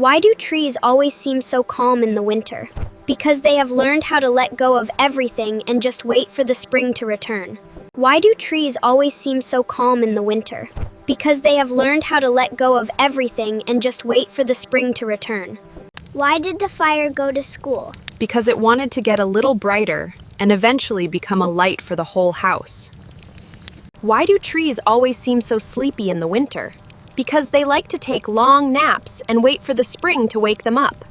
Why do trees always seem so calm in the winter? Because they have learned how to let go of everything and just wait for the spring to return. Why do trees always seem so calm in the winter? Because they have learned how to let go of everything and just wait for the spring to return. Why did the fire go to school? Because it wanted to get a little brighter and eventually become a light for the whole house. Why do trees always seem so sleepy in the winter? Because they like to take long naps and wait for the spring to wake them up.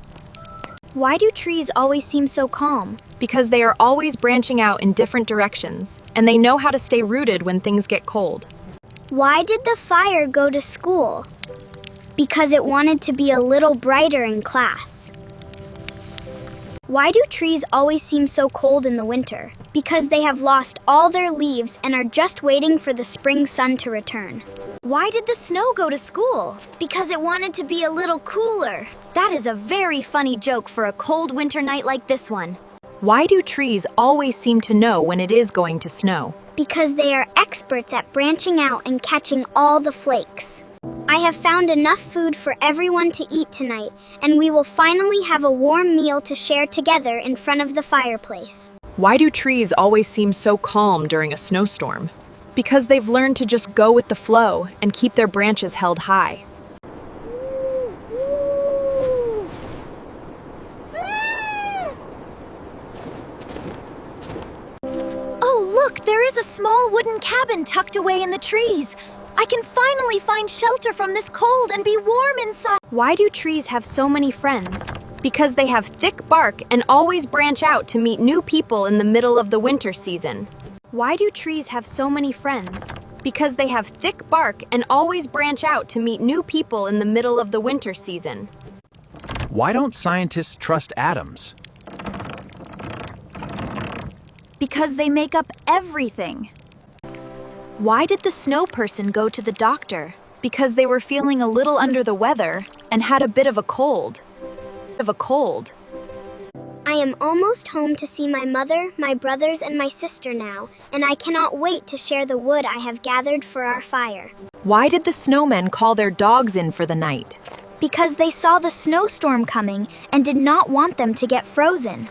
Why do trees always seem so calm? Because they are always branching out in different directions, and they know how to stay rooted when things get cold. Why did the fire go to school? Because it wanted to be a little brighter in class. Why do trees always seem so cold in the winter? Because they have lost all their leaves and are just waiting for the spring sun to return. Why did the snow go to school? Because it wanted to be a little cooler. That is a very funny joke for a cold winter night like this one. Why do trees always seem to know when it is going to snow? Because they are experts at branching out and catching all the flakes. I have found enough food for everyone to eat tonight, and we will finally have a warm meal to share together in front of the fireplace. Why do trees always seem so calm during a snowstorm? Because they've learned to just go with the flow and keep their branches held high. Oh, look, there is a small wooden cabin tucked away in the trees. I can finally find shelter from this cold and be warm inside. Why do trees have so many friends? Because they have thick bark and always branch out to meet new people in the middle of the winter season. Why do trees have so many friends? Because they have thick bark and always branch out to meet new people in the middle of the winter season. Why don't scientists trust atoms? Because they make up everything. Why did the snow person go to the doctor? Because they were feeling a little under the weather and had a bit of a cold. I am almost home to see my mother, my brothers, and my sister now, and I cannot wait to share the wood I have gathered for our fire. Why did the snowmen call their dogs in for the night? Because they saw the snowstorm coming and did not want them to get frozen.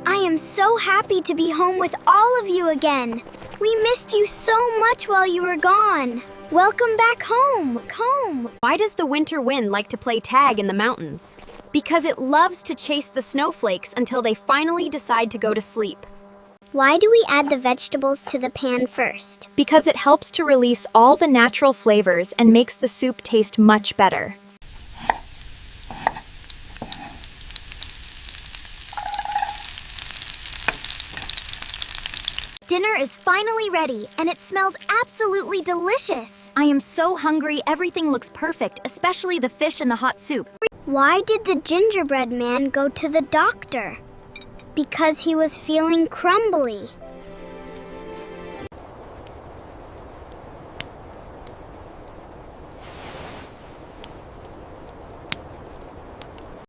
I am so happy to be home with all of you again. We missed you so much while you were gone. Welcome back home. Why does the winter wind like to play tag in the mountains? Because it loves to chase the snowflakes until they finally decide to go to sleep. Why do we add the vegetables to the pan first? Because it helps to release all the natural flavors and makes the soup taste much better. Dinner is finally ready, and it smells absolutely delicious. I am so hungry, everything looks perfect, especially the fish and the hot soup. Why did the gingerbread man go to the doctor? Because he was feeling crumbly.